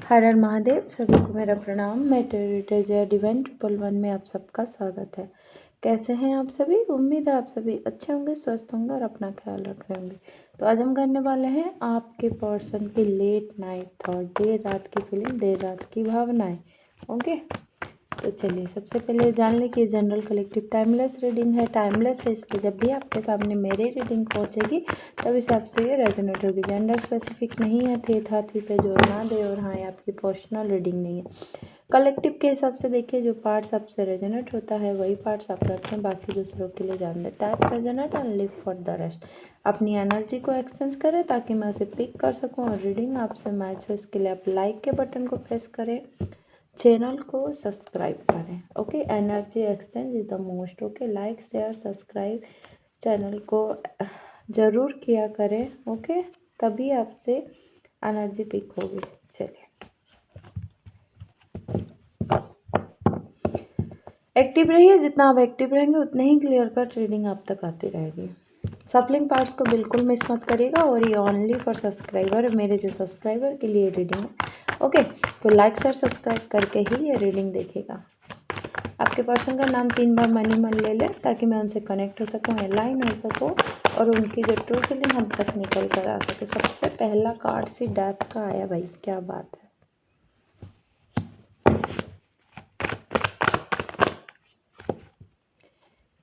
हर हर महादेव। सभी को मेरा प्रणाम। मैं टेरिटर जय डिवाइन 111 में आप सबका स्वागत है। कैसे हैं आप सभी? उम्मीद है आप सभी अच्छे होंगे, स्वस्थ होंगे और अपना ख्याल रख रहे होंगे। तो आज हम करने वाले हैं आपके पर्सन की लेट नाइट थॉट, देर रात की फीलिंग, देर रात की भावनाएं। ओके, तो चलिए सबसे पहले जान लें कि जनरल कलेक्टिव टाइमलेस रीडिंग है। टाइमलेस है इसलिए जब भी आपके सामने मेरी रीडिंग पहुंचेगी तब इस आपसे ये रेजोनेट होगी। जेंडर स्पेसिफिक नहीं है, थे था थी पे जोर ना दे। और हाँ, ये आपकी पर्सनल रीडिंग नहीं है। कलेक्टिव के हिसाब से देखिए, जो पार्ट्स आपसे रेजोनेट होता है वही पार्ट्स आप रखें, बाकी दूसरों के लिए जान दें। Type resonate and live for the rest. अपनी एनर्जी को एक्सचेंज करें ताकि मैं उसे पिक कर सकूं और रीडिंग आपसे मैच हो। इसके लिए आप लाइक के बटन को प्रेस करें, चैनल को सब्सक्राइब करें। Okay, energy exchange is the most. Okay, like share subscribe channel को ज़रूर किया करें। ओके, तभी आपसे एनर्जी पिक होगी। चलिए, एक्टिव रहिए। जितना आप एक्टिव रहेंगे उतने ही क्लियर कट रीडिंग आप तक आती रहेगी। सफलिंग पार्ट्स को बिल्कुल मिस मत करिएगा। और ये ओनली फॉर सब्सक्राइबर, मेरे जो सब्सक्राइबर के लिए रीडिंग है। ओके, तो लाइक शेयर सब्सक्राइब करके ही ये रीडिंग देखेगा। आपके पर्सन का नाम 3 बार मन ले लें ताकि मैं उनसे कनेक्ट हो सकूँ, अलाइन हो सकूँ और उनकी जो ट्रू फीलिंग हम तक निकल कर आ सके। सबसे पहला कार्ड सी डेथ का आया भाई, क्या बात है।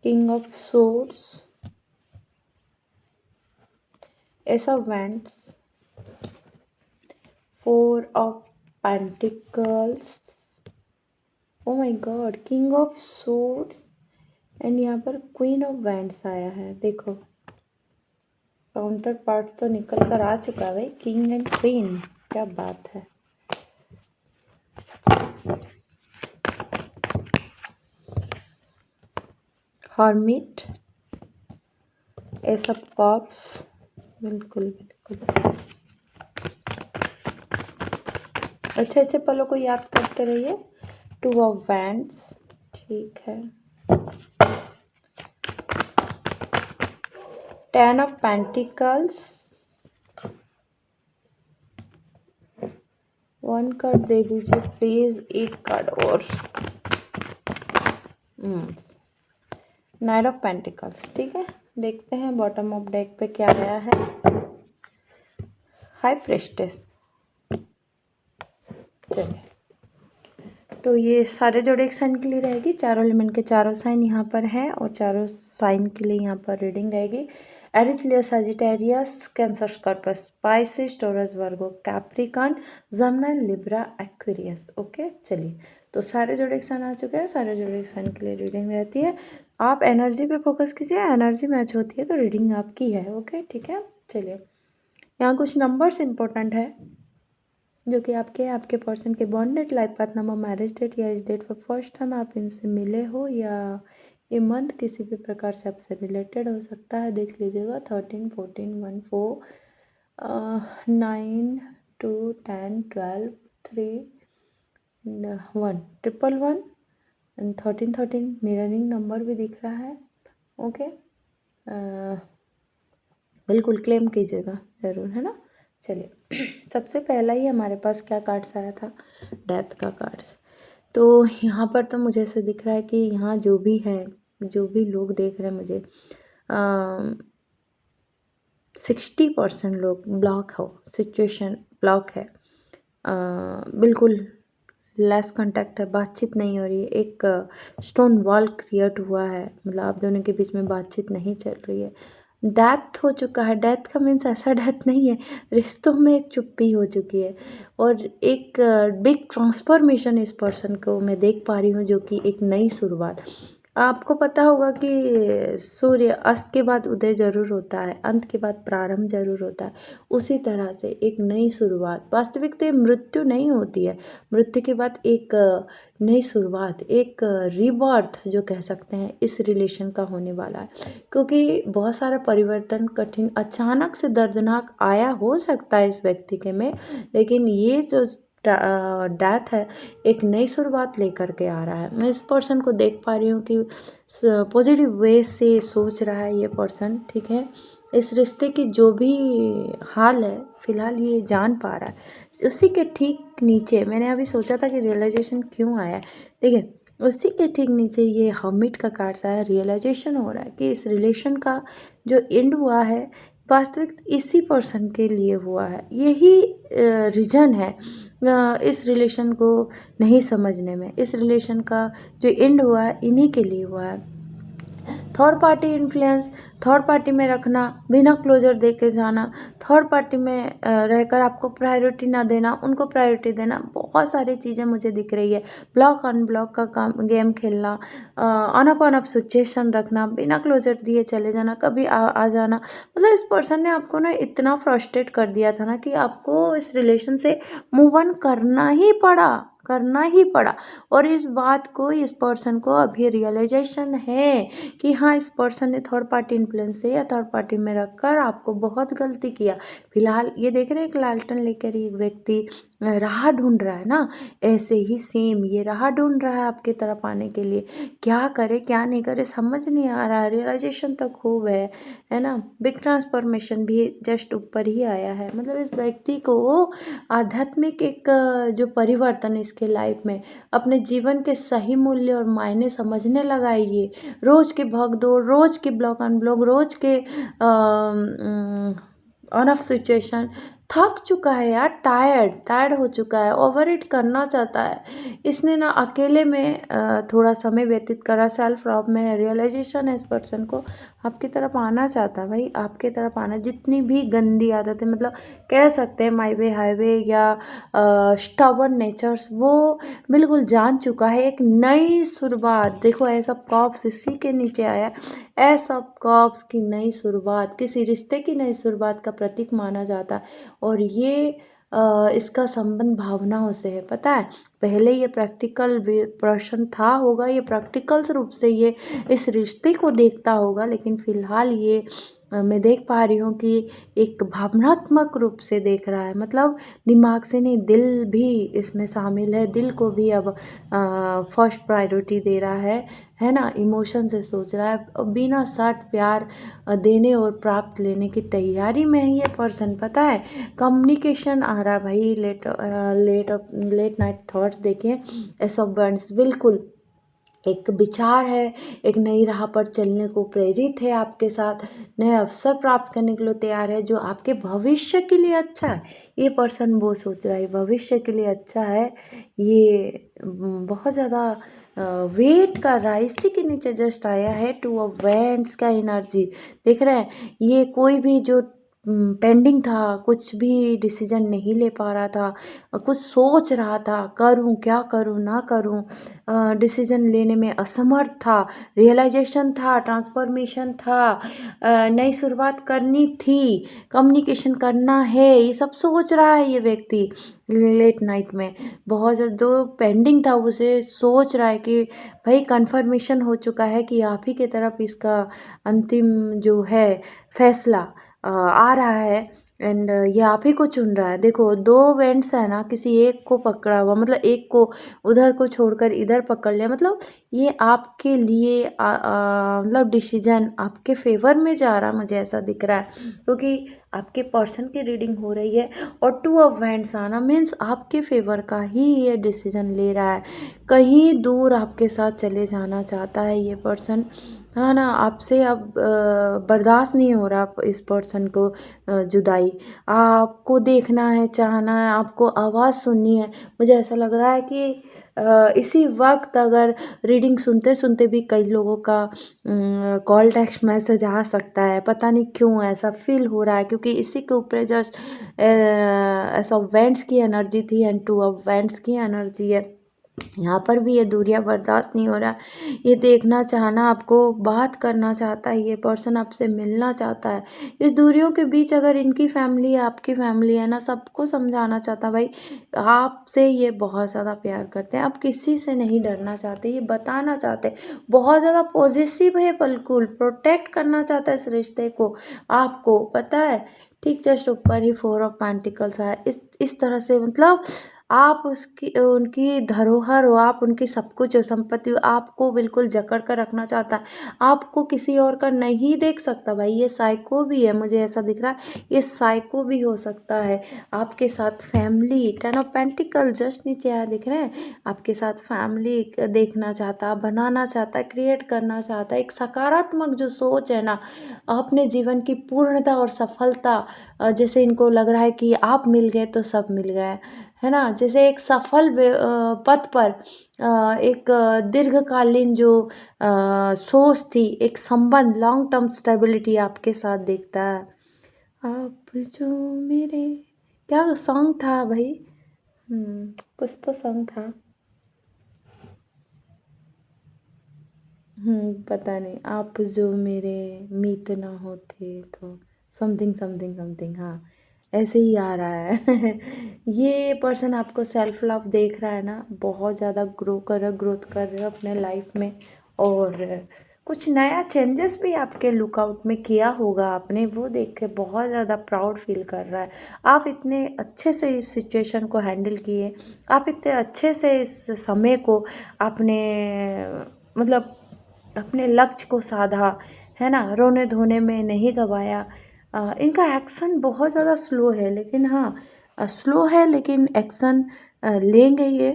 King of swords, S of wands, 4 of pentacles, O my God, king of swords and यहाँ पर क्वीन ऑफ वैंड्स आया है। देखो, काउंटर पार्ट तो निकल कर आ चुका है भाई, किंग एंड क्वीन, क्या बात है। हर्मिट, एस ऑफ कप्स, बिल्कुल बिल्कुल अच्छे अच्छे पलों को याद करते रहिए। 2 ऑफ वैंड्स, ठीक है। 10 ऑफ पेंटिकल्स, 1 कार्ड दे दीजिए प्लीज, एक कार्ड और। 9 ऑफ पेंटिकल्स, ठीक है। देखते हैं बॉटम ऑफ डेक पे क्या आया है। हाई प्रेस्टेस। चलिए, तो ये सारे जोड़े एक साइन के लिए रहेगी। चारों एलिमेंट के चारों साइन यहाँ पर हैं और चारों साइन के लिए यहाँ पर रीडिंग रहेगी। Aries, Leo, Sagittarius, Cancer, Scorpio, Pisces, Taurus, Virgo, Capricorn, Gemini, Libra, Aquarius. Okay, चलिए, तो सारे जोड़े एक साइन आ चुके हैं। सारे जोड़े एक साइन के लिए रीडिंग रहती है। आप एनर्जी पे फोकस कीजिए, एनर्जी मैच होती है तो रीडिंग आपकी है। ओके, ठीक है। चलिए, यहाँ कुछ नंबर्स इंपॉर्टेंट है जो कि आपके पर्सन के बॉन्ड date, life path number, marriage date या इस डेट पर फर्स्ट टाइम आप इनसे मिले हो या ये मंथ किसी भी प्रकार से आपसे रिलेटेड हो सकता है। देख लीजिएगा, 13, 14, 1, 4, 9, 2, 10, 12, 3, 1, 111 एंड 13, 13 मिररिंग नंबर भी दिख रहा है। ओके, बिल्कुल क्लेम कीजिएगा ज़रूर, है ना। चलिए, सबसे पहला ही हमारे पास क्या कार्ड्स आया था, डेथ का कार्ड्स। तो यहाँ पर तो मुझे ऐसे दिख रहा है कि यहाँ जो भी है, जो भी लोग देख रहे हैं मुझे, 60% लोग ब्लॉक हो, सिचुएशन ब्लॉक है। बिल्कुल लेस कांटेक्ट है, बातचीत नहीं हो रही है। एक स्टोन वॉल क्रिएट हुआ है, मतलब आप दोनों के बीच में बातचीत नहीं चल रही है। डेथ हो चुका है। डेथ का मीन्स ऐसा डेथ नहीं है, रिश्तों में एक चुप्पी हो चुकी है और एक बिग ट्रांसफॉर्मेशन इस पर्सन को मैं देख पा रही हूँ, जो कि एक नई शुरुआत। आपको पता होगा कि सूर्य अस्त के बाद उदय जरूर होता है, अंत के बाद प्रारंभ जरूर होता है। उसी तरह से एक नई शुरुआत, वास्तविकता मृत्यु नहीं होती है, मृत्यु के बाद एक नई शुरुआत, एक रीबर्थ जो कह सकते हैं, इस रिलेशन का होने वाला है। क्योंकि बहुत सारा परिवर्तन कठिन, अचानक से दर्दनाक आया हो सकता है इस व्यक्ति के में, लेकिन ये जो डेथ है एक नई शुरुआत लेकर के आ रहा है। मैं इस पर्सन को देख पा रही हूँ कि पॉजिटिव वे से सोच रहा है ये पर्सन, ठीक है। इस रिश्ते की जो भी हाल है फिलहाल ये जान पा रहा है, उसी के ठीक नीचे मैंने अभी सोचा था कि रियलाइजेशन क्यों आया, देखिए उसी के ठीक नीचे ये हर्मिट का कार्ड आया। रियलाइजेशन हो रहा है कि इस रिलेशन का जो एंड हुआ है वास्तविक इसी पर्सन के लिए हुआ है। यही रीज़न है इस रिलेशन को नहीं समझने में। इस रिलेशन का जो एंड हुआ है इन्हीं के लिए हुआ है। Third party influence, third party में रखना, बिना क्लोजर दे के जाना, थर्ड पार्टी में रहकर आपको प्रायोरिटी ना देना, उनको प्रायोरिटी देना, बहुत सारी चीज़ें मुझे दिख रही है। ब्लॉक अनब्लॉक का काम गेम खेलना, ऑन अप सिचुएशन रखना, बिना क्लोजर दिए चले जाना, कभी आ जाना। मतलब इस पर्सन ने आपको ना इतना फ्रस्ट्रेट कर दिया था ना कि आपको इस रिलेशन से मूव ऑन करना ही पड़ा। और इस बात को इस पर्सन को अभी रियलाइजेशन है कि हाँ, इस पर्सन ने थर्ड पार्टी इन्फ्लुएंस से या थर्ड पार्टी में रखकर आपको बहुत गलती किया। फिलहाल ये देख रहे हैं एक लालटेन लेकर एक व्यक्ति राह ढूंढ रहा है ना, ऐसे ही सेम ये राह ढूंढ रहा है आपकी तरफ आने के लिए। क्या करे क्या नहीं करे समझ नहीं आ रहा। रियलाइजेशन तो खूब है ना। बिग ट्रांसफॉर्मेशन भी जस्ट ऊपर ही आया है। मतलब इस व्यक्ति को आध्यात्मिक एक जो परिवर्तन इसके लाइफ में, अपने जीवन के सही मूल्य और मायने समझने लगा है ये। रोज़ की भागदौड़, रोज़ की ब्लॉक अनब्लॉक, रोज़ के ऑन ऑफ सिचुएशन, थक चुका है यार, टायर्ड हो चुका है, ओवर इट करना चाहता है। इसने ना अकेले में थोड़ा समय व्यतीत करा, सेल्फ लव में। रियलाइजेशन है इस पर्सन को आपकी तरफ आना चाहता है भाई, आपकी तरफ आना। जितनी भी गंदी आदतें, मतलब कह सकते हैं माई वे हाईवे या स्टबर्न नेचर्स, वो बिल्कुल जान चुका है। एक नई शुरुआत, देखो ऐसा कॉप्स इसी के नीचे आया। ऐसा कॉप्स की नई शुरुआत, किसी रिश्ते की नई शुरुआत का प्रतीक माना जाता है। और ये इसका संबंध भावनाओं से है, पता है। पहले ये प्रैक्टिकल पर्सन था होगा, ये प्रैक्टिकल रूप से ये इस रिश्ते को देखता होगा, लेकिन फिलहाल ये मैं देख पा रही हूँ कि एक भावनात्मक रूप से देख रहा है। मतलब दिमाग से नहीं, दिल भी इसमें शामिल है। दिल को भी अब फर्स्ट प्रायोरिटी दे रहा है ना। इमोशन से सोच रहा है, बिना शर्त प्यार देने और प्राप्त लेने की तैयारी में है ये पर्सन, पता है। कम्युनिकेशन आ रहा है भाई। लेट नाइट थॉट्स देखिए, ऐसा बर्न्स बिल्कुल एक विचार है, एक नई राह पर चलने को प्रेरित है, आपके साथ नए अवसर प्राप्त करने के लिए तैयार है, जो आपके भविष्य के लिए अच्छा है। ये पर्सन वो सोच रहा है भविष्य के लिए अच्छा है। ये बहुत ज़्यादा वेट कर रहा है। इसी के नीचे जस्ट आया है टू ऑफ वैंड्स का एनर्जी, देख रहे हैं। ये कोई भी जो पेंडिंग था, कुछ भी डिसीजन नहीं ले पा रहा था, कुछ सोच रहा था, करूं क्या करूं ना करूं, डिसीजन लेने में असमर्थ था। रियलाइजेशन था, ट्रांसफॉर्मेशन था, नई शुरुआत करनी थी, कम्युनिकेशन करना है, ये सब सोच रहा है ये व्यक्ति लेट नाइट में। बहुत ज़्यादा जो पेंडिंग था उसे सोच रहा है कि भाई कंफर्मेशन हो चुका है कि आप ही की तरफ इसका अंतिम जो है फैसला आ रहा है। एंड ये आप ही को चुन रहा है। देखो दो वेंट्स है ना, किसी एक को पकड़ा हुआ, मतलब एक को उधर को छोड़कर इधर पकड़ लिया। मतलब ये आपके लिए मतलब डिसीजन आपके फेवर में जा रहा, मुझे ऐसा दिख रहा है, क्योंकि आपके पर्सन की रीडिंग हो रही है। और टू ऑफ वैंड्स आना मीन्स आपके फेवर का ही ये डिसीजन ले रहा है। कहीं दूर आपके साथ चले जाना चाहता है ये पर्सन, हाँ ना। आपसे अब बर्दाश्त नहीं हो रहा इस पर्सन को जुदाई। आपको देखना है, चाहना है, आपको आवाज़ सुननी है। मुझे ऐसा लग रहा है कि इसी वक्त अगर रीडिंग सुनते सुनते भी कई लोगों का कॉल टेक्स्ट मैसेज आ सकता है। पता नहीं क्यों ऐसा फील हो रहा है, क्योंकि इसी के ऊपर जस्ट ऐसा वेंट्स की एनर्जी थी एंड टू ऑफ वेंट्स की एनर्जी है। यहाँ पर भी ये दूरियां बर्दाश्त नहीं हो रहा। ये देखना चाहना, आपको बात करना चाहता है ये पर्सन, आपसे मिलना चाहता है। इस दूरियों के बीच अगर इनकी फैमिली है, आपकी फैमिली है ना, सबको समझाना चाहता भाई आपसे ये बहुत ज़्यादा प्यार करते हैं। आप किसी से नहीं डरना चाहते, ये बताना चाहते। बहुत ज़्यादा पॉजिटिव है, बिल्कुल प्रोटेक्ट करना चाहता है इस रिश्ते को, आपको पता है। ठीक जस्ट ऊपर ही फोर ऑफ पेंटिकल्स है। इस तरह से मतलब आप उसकी उनकी धरोहर हो, आप उनकी सब कुछ हो, संपत्ति हो, आपको बिल्कुल जकड़ कर रखना चाहता है, आपको किसी और का नहीं देख सकता भाई। ये साइको भी है, मुझे ऐसा दिख रहा है ये साइको भी हो सकता है। आपके साथ फैमिली, 10 ऑफ पेंटिकल जस्ट नीचे आया दिख रहे हैं, आपके साथ फैमिली देखना चाहता, बनाना चाहता है, क्रिएट करना चाहता है। एक सकारात्मक जो सोच है ना, अपने जीवन की पूर्णता और सफलता, जैसे इनको लग रहा है कि आप मिल गए तो सब मिल गए, है ना। जैसे एक सफल पथ पर एक दीर्घकालीन जो सोच थी, एक संबंध, लॉन्ग टर्म स्टेबिलिटी आपके साथ देखता है। आप जो मेरे, क्या सॉन्ग था भाई? कुछ तो सॉन्ग था। पता नहीं। आप जो मेरे मीत ना होते तो समथिंग समथिंग समथिंग, हाँ ऐसे ही आ रहा है। ये पर्सन आपको सेल्फ लव देख रहा है ना, बहुत ज़्यादा ग्रोथ कर रहे हो अपने लाइफ में, और कुछ नया चेंजेस भी आपके लुकआउट में किया होगा आपने, वो देख के बहुत ज़्यादा प्राउड फील कर रहा है। आप इतने अच्छे से इस सिचुएशन को हैंडल किए, आप इतने अच्छे से इस समय को आपने मतलब अपने लक्ष्य को साधा, है ना, रोने धोने में नहीं गवाया। इनका एक्शन बहुत ज़्यादा स्लो है, लेकिन हाँ स्लो है लेकिन एक्शन लेंगे ये।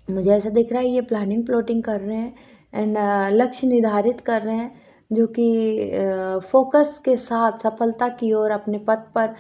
मुझे ऐसा दिख रहा है ये प्लानिंग प्लॉटिंग कर रहे हैं, एंड लक्ष्य निर्धारित कर रहे हैं, जो कि फोकस के साथ सफलता की ओर अपने पथ पर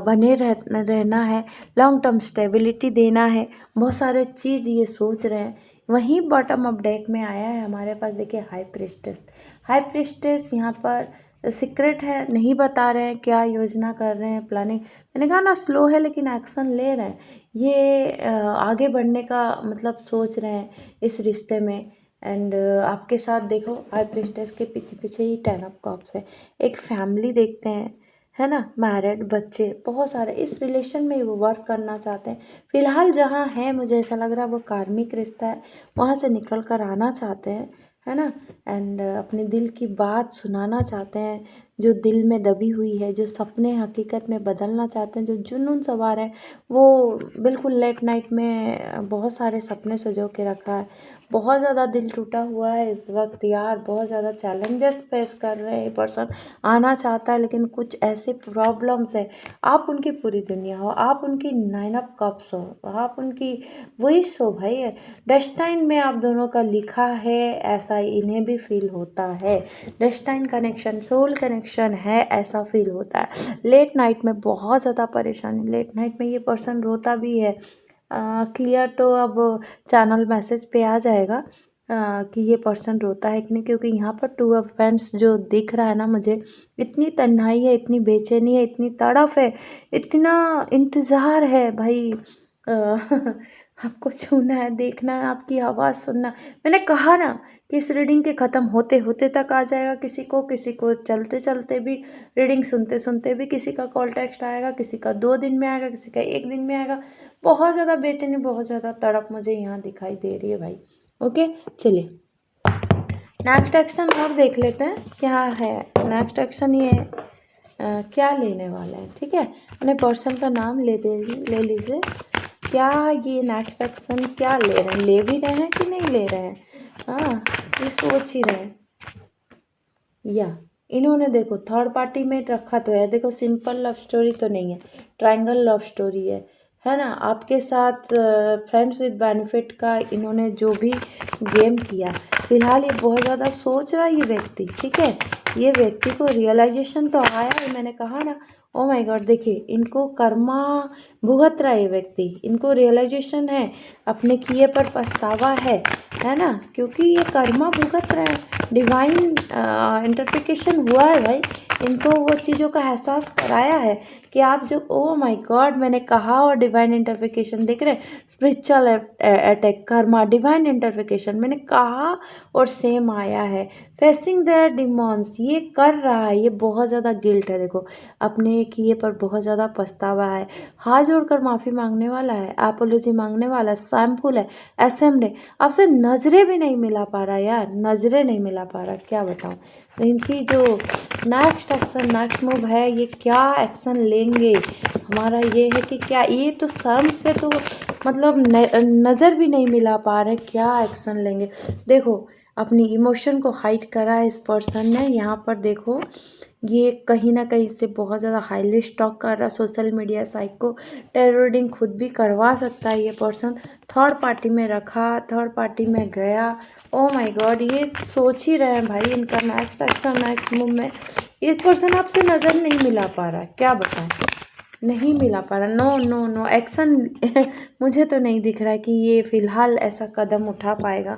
बने रहना है, लॉन्ग टर्म स्टेबिलिटी देना है, बहुत सारे चीज़ ये सोच रहे हैं। वहीं बॉटम ऑफ डेक में आया है हमारे पास, देखिए हाई प्रिस्टेस। हाई प्रिस्टेस यहाँ पर सीक्रेट है, नहीं बता रहे हैं क्या योजना कर रहे हैं, प्लानिंग। मैंने कहा ना स्लो है लेकिन एक्शन ले रहे हैं ये, आगे बढ़ने का मतलब सोच रहे हैं इस रिश्ते में। एंड आपके साथ देखो हाई प्रिस्टेस के पीछे पीछे ही 10 ऑफ कप्स है, एक फैमिली देखते हैं, है ना, मैरिड, बच्चे, बहुत सारे इस रिलेशन में वो वर्क करना चाहते हैं। फिलहाल जहाँ है मुझे ऐसा लग रहा है वो कार्मिक रिश्ता है, वहाँ से निकल कर आना चाहते हैं, है ना। एंड अपने दिल की बात सुनाना चाहते हैं, जो दिल में दबी हुई है, जो सपने हकीकत में बदलना चाहते हैं, जो जुनून सवार है, वो बिल्कुल लेट नाइट में बहुत सारे सपने सजो के रखा है। बहुत ज़्यादा दिल टूटा हुआ है इस वक्त यार, बहुत ज़्यादा चैलेंजेस फेस कर रहे हैं ये पर्सन। आना चाहता है लेकिन कुछ ऐसे प्रॉब्लम्स है, आप उनकी पूरी दुनिया हो, आप उनकी 9 ऑफ कप्स हो, आप उनकी वही सो भाई है, डेस्टाइन में आप दोनों का लिखा है, ऐसा इन्हें भी फील होता है। डेस्टाइन कनेक्शन, सोल कनेक्शन है, ऐसा फील होता है। लेट नाइट में बहुत ज़्यादा परेशानी, लेट नाइट में ये पर्सन रोता भी है। क्लियर तो अब चैनल मैसेज पे आ जाएगा कि ये पर्सन रोता है कि नहीं, क्योंकि यहाँ पर 2 ऑफ फैंस जो दिख रहा है ना मुझे, इतनी तन्हाई है, इतनी बेचैनी है, इतनी तड़फ है, इतना इंतज़ार है भाई। आपको छूना है, देखना है, आपकी आवाज़ सुनना। मैंने कहा ना कि इस रीडिंग के ख़त्म होते होते तक आ जाएगा, किसी को चलते चलते भी, रीडिंग सुनते सुनते भी, किसी का कॉल टेक्स्ट आएगा, किसी का 2 दिन में आएगा, किसी का 1 दिन में आएगा। बहुत ज़्यादा बेचैनी, बहुत ज़्यादा तड़प मुझे यहाँ दिखाई दे रही है भाई। ओके चलिए नेक्स्ट एक्शन और देख लेते हैं क्या है। नेक्स्ट एक्शन ये क्या लेने वाला है, ठीक है। अपने पर्सन का नाम ले लीजिए। क्या ये नेक्स्ट एक्शन क्या ले रहे हैं, ले भी रहे हैं कि नहीं ले रहे हैं, हाँ ये सोच ही रहे हैं। या इन्होंने देखो थर्ड पार्टी में रखा तो है, देखो सिंपल लव स्टोरी तो नहीं है, ट्रायंगल लव स्टोरी है ना। आपके साथ फ्रेंड्स विद बेनिफिट का इन्होंने जो भी गेम किया, फिलहाल ये बहुत ज़्यादा सोच रहा है ये व्यक्ति, ठीक है। ये व्यक्ति को रियलाइजेशन तो आया है, मैंने कहा ना, ओ माय गॉड, देखिए इनको कर्मा भुगत रहा है ये व्यक्ति, इनको रियलाइजेशन है, अपने किए पर पछतावा है ना, क्योंकि ये कर्मा भुगत रहे हैं। डिवाइन इंटरप्रिकेशन हुआ है भाई, इनको वो चीज़ों का एहसास कराया है कि आप जो, ओ माय गॉड, मैंने कहा, और डिवाइन इंटरप्रिकेशन देख रहे हैं, स्पिरिचुअल अटैक, कर्मा, डिवाइन इंटरप्रिकेशन, मैंने कहा और सेम आया है। फेसिंग द डिमॉन्स, ये कर रहा है, ये बहुत ज़्यादा गिल्ट है, देखो अपने किए पर बहुत ज़्यादा पछतावा है, हाथ जोड़कर माफ़ी मांगने वाला है, एपोलॉजी मांगने वाला है, सैम्फुल है, असेम्ड है, आपसे नज़रें भी नहीं मिला पा रहा यार, नज़रें नहीं मिला मिला पा रहा, क्या बताऊँ। इनकी जो नेक्स्ट एक्शन नेक्स्ट मूव है, ये क्या एक्शन लेंगे, हमारा ये है कि क्या ये तो शर्म से तो मतलब नज़र भी नहीं मिला पा रहे, क्या एक्शन लेंगे। देखो अपनी इमोशन को हाइड करा है इस पर्सन ने, यहाँ पर देखो ये कहीं ना कहीं से बहुत ज़्यादा हाईली स्टॉक कर रहा है सोशल मीडिया साइट को। टेररिंग खुद भी करवा सकता है ये पर्सन, थर्ड पार्टी में रखा, थर्ड पार्टी में गया। ओ माय गॉड, ये सोच ही रहे हैं भाई इनका नेक्स्ट एक्शन नेक्स्ट मूव में। ये पर्सन आपसे नज़र नहीं मिला पा रहा है, क्या बताएं, नहीं मिला पा रहा। नो नो नो एक्शन मुझे तो नहीं दिख रहा है कि ये फ़िलहाल ऐसा कदम उठा पाएगा।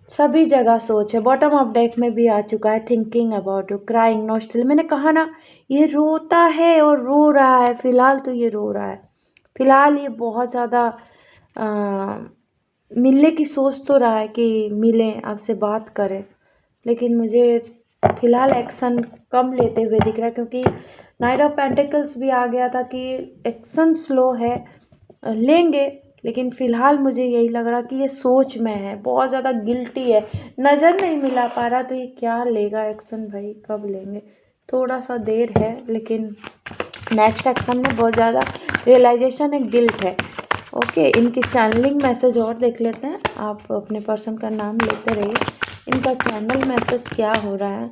सभी जगह सोच है, बॉटम ऑफ डेक में भी आ चुका है, thinking about you, crying, nostril. मैंने कहा ना ये रोता है और रो रहा है, फ़िलहाल तो ये रो रहा है। फ़िलहाल ये बहुत ज़्यादा मिलने की सोच तो रहा है कि मिलें आपसे बात करें, लेकिन मुझे फ़िलहाल एक्शन कम लेते हुए दिख रहा है, क्योंकि नाइट ऑफ पेंटिकल्स भी आ गया था कि एक्शन स्लो है, लेंगे, लेकिन फ़िलहाल मुझे यही लग रहा कि ये सोच में है, बहुत ज़्यादा गिल्टी है, नज़र नहीं मिला पा रहा, तो ये क्या लेगा एक्शन भाई, कब लेंगे। थोड़ा सा देर है, लेकिन नेक्स्ट एक्शन में बहुत ज़्यादा रियलाइजेशन है, गिल्ट है। ओके, इनकी चैनलिंग मैसेज और देख लेते हैं। आप अपने पर्सन का नाम लेते रहिए, इनका चैनल मैसेज क्या हो रहा है,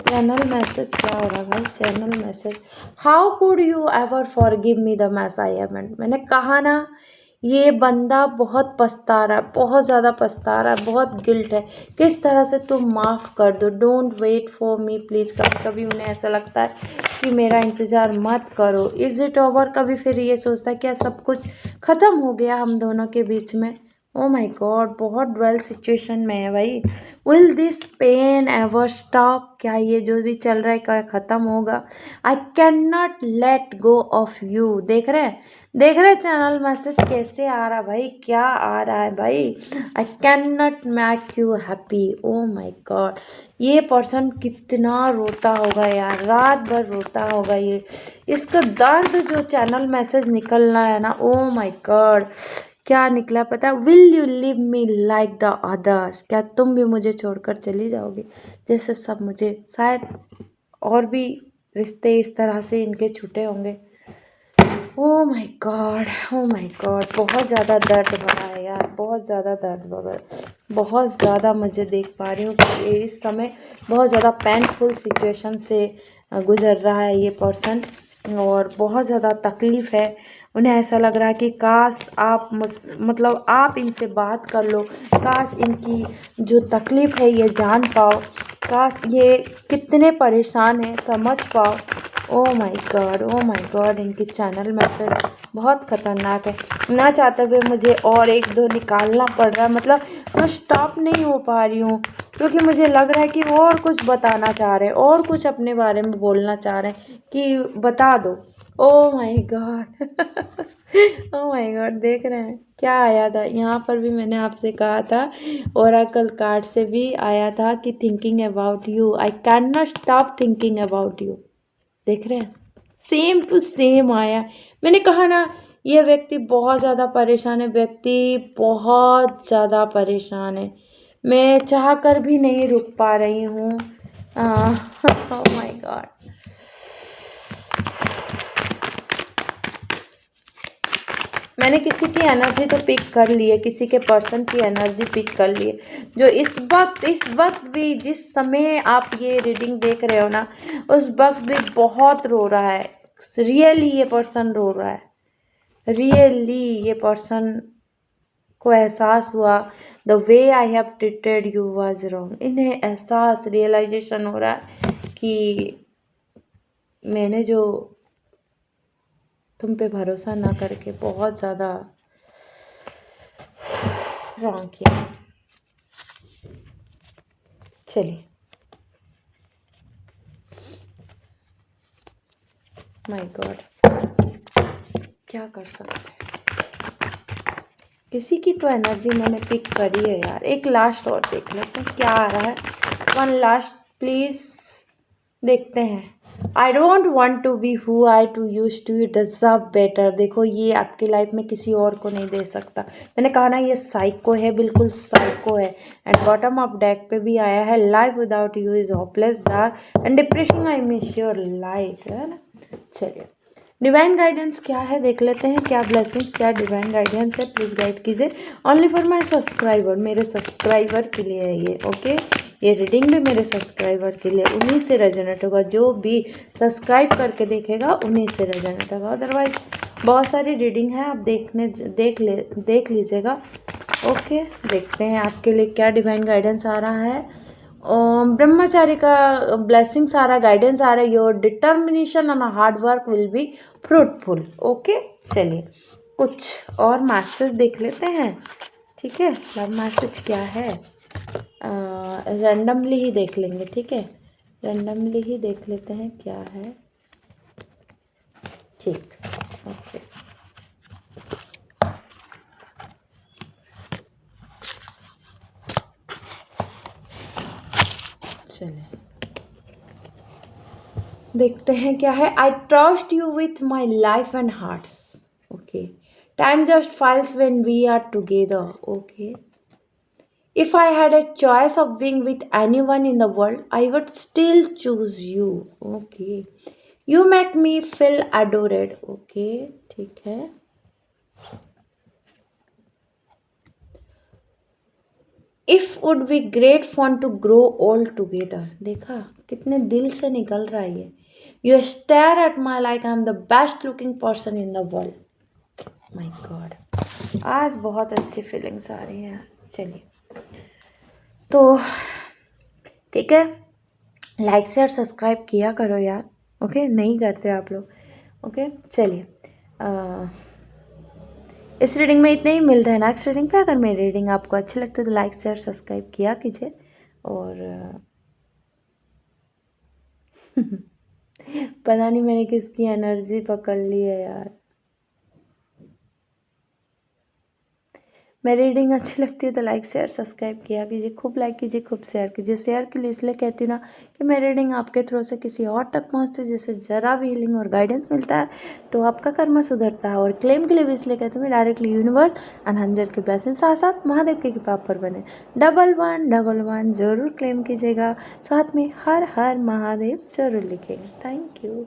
चैनल मैसेज क्या हो रहा है भाई, channel message. How could you ever forgive me the mess I haven't. मैंने कहा ना ये बंदा बहुत पछता रहा है, बहुत ज़्यादा पछता रहा है, बहुत गिल्ट है, किस तरह से तुम माफ़ कर दो, don't wait for me please. कभी कभी उन्हें ऐसा लगता है कि मेरा इंतज़ार मत करो, इज़ इट ओवर। कभी फिर ये सोचता है क्या सब कुछ ख़त्म हो गया हम दोनों के बीच में। ओ माय गॉड, बहुत डुअल सिचुएशन में है भाई। Will this pain ever stop, क्या ये जो भी चल रहा है क्या ख़त्म होगा। I can not let go of you. देख रहे हैं, देख रहे चैनल मैसेज कैसे आ रहा भाई, क्या आ रहा है भाई। I can not make you happy. O my God, ये पर्सन कितना रोता होगा यार, रात भर रोता होगा ये। इसका दर्द जो चैनल मैसेज निकलना है ना, ओ माय गॉड, क्या निकला पता। Will you live me like the others, क्या तुम भी मुझे छोड़कर चली जाओगे जैसे सब मुझे, शायद और भी रिश्ते इस तरह से इनके छूटे होंगे। ओ my God, O my God, बहुत ज़्यादा दर्द भरा है यार, बहुत ज़्यादा दर्द भरा, बहुत ज़्यादा मुझे देख पा रही हूँ कि ये इस समय बहुत ज़्यादा पेनफुल सिचुएशन से गुजर रहा है ये पर्सन, और बहुत ज़्यादा तकलीफ़ है। उन्हें ऐसा लग रहा है कि काश आप मतलब आप इनसे बात कर लो, काश इनकी जो तकलीफ़ है ये जान पाओ, काश ये कितने परेशान हैं समझ पाओ। ओ my God, O my God, इनकी चैनल मैसेज बहुत ख़तरनाक है। ना चाहते हुए मुझे और एक दो निकालना पड़ रहा है, मतलब मैं स्टॉप नहीं हो पा रही हूँ, क्योंकि मुझे लग रहा है कि वो और कुछ बताना चाह रहे हैं, और कुछ अपने बारे में बोलना चाह रहे हैं कि बता दो। ओ my God O my God, देख रहे हैं क्या आया था यहाँ पर भी, मैंने आपसे कहा था ओरेकल कार्ड से भी आया था कि thinking about you, I can not stop thinking about you. देख रहे हैं, सेम टू सेम आया। मैंने कहा ना ये व्यक्ति बहुत ज़्यादा परेशान है, व्यक्ति बहुत ज़्यादा परेशान है, मैं चाह कर भी नहीं रुक पा रही हूँ। ओह माय गॉड, मैंने किसी की एनर्जी तो पिक कर ली है, किसी के पर्सन की एनर्जी पिक कर ली है, जो इस वक्त भी जिस समय आप ये रीडिंग देख रहे हो ना, उस वक्त भी बहुत रो रहा है। रियली ये पर्सन रो रहा है, रियली ये पर्सन को एहसास हुआ the way I have treated you was wrong. इन्हें एहसास रियलाइजेशन हो रहा है कि मैंने जो तुम पे भरोसा ना करके बहुत ज़्यादा रॉन्ग किया। चलिए, माय गॉड, क्या कर सकते हैं। किसी की तो एनर्जी मैंने पिक करी है यार। एक लास्ट और देख लेते हैं क्या आ रहा है। वन लास्ट प्लीज़, देखते हैं। I don't want to be who I to use to, you deserve better. देखो ये आपकी लाइफ में किसी और को नहीं दे सकता। मैंने कहा ना ये साइको है, बिल्कुल साइको है। एंड बॉटम ऑफ डेक पे भी आया है, life without you is hopeless, dark and depressing, I miss your light, है ना। चलिए डिवाइन गाइडेंस क्या है देख लेते हैं, क्या ब्लेसिंग्स, क्या डिवाइन गाइडेंस है। प्लीज़ गाइड कीजिए, ओनली फॉर माई सब्सक्राइबर, मेरे सब्सक्राइबर के लिए है ये। ओके ये रीडिंग भी मेरे सब्सक्राइबर के लिए, उन्हीं से रेजोनेट होगा। जो भी सब्सक्राइब करके देखेगा उन्हीं से रेजोनेट होगा। अदरवाइज बहुत सारी रीडिंग है, आप देख लीजिएगा। ओके देखते हैं आपके लिए क्या डिवाइन गाइडेंस आ रहा है। ब्रह्मचारी का ब्लेसिंग्स आ रहा है, गाइडेंस आ रहा है। Your determination and hard work will be fruitful. Okay चलिए कुछ और मैसेज देख लेते हैं, ठीक है। लव मैसेज क्या है, रैंडमली ही देख लेंगे, ठीक है। रैंडमली ही देख लेते हैं क्या है, ठीक। ओके चलिए देखते हैं क्या है। I trust you with my life and hearts. Okay time just flies when we are together. Okay if I had a choice of being with anyone in the world, I would still choose you. Okay you make me feel adored. Okay ठीक है। If would be great fun to grow old together. देखा कितने दिल से निकल रहा है ये। You stare at my like I am the best looking person in the world. My God आज बहुत अच्छी फीलिंग्स आ रही हैं। चलिए तो ठीक है, लाइक शेयर सब्सक्राइब किया करो यार। ओके नहीं करते आप लोग। ओके चलिए इस रीडिंग में इतने ही, मिलते हैं नेक्स्ट रीडिंग पे। अगर मेरी रीडिंग आपको अच्छी लगती है तो लाइक शेयर सब्सक्राइब किया कीजिए। और पता नहीं मैंने किसकी एनर्जी पकड़ ली है यार। मेरी रीडिंग अच्छी लगती है तो लाइक शेयर सब्सक्राइब किया कीजिए, खूब लाइक कीजिए, खूब शेयर कीजिए। शेयर के लिए इसलिए कहती हूँ ना कि मेरी रीडिंग आपके थ्रू से किसी और तक पहुँचती है, जिससे ज़रा भी हीलिंग और गाइडेंस मिलता है तो आपका कर्म सुधरता है। और क्लेम के लिए भी इसलिए कहती हूँ डायरेक्टली यूनिवर्स एंड एंजल की ब्लेसिंग, साथ साथ महादेव की कृपा पर बने। 1111 ज़रूर क्लेम कीजिएगा, साथ में हर हर महादेव ज़रूर लिखेंगे। Thank you.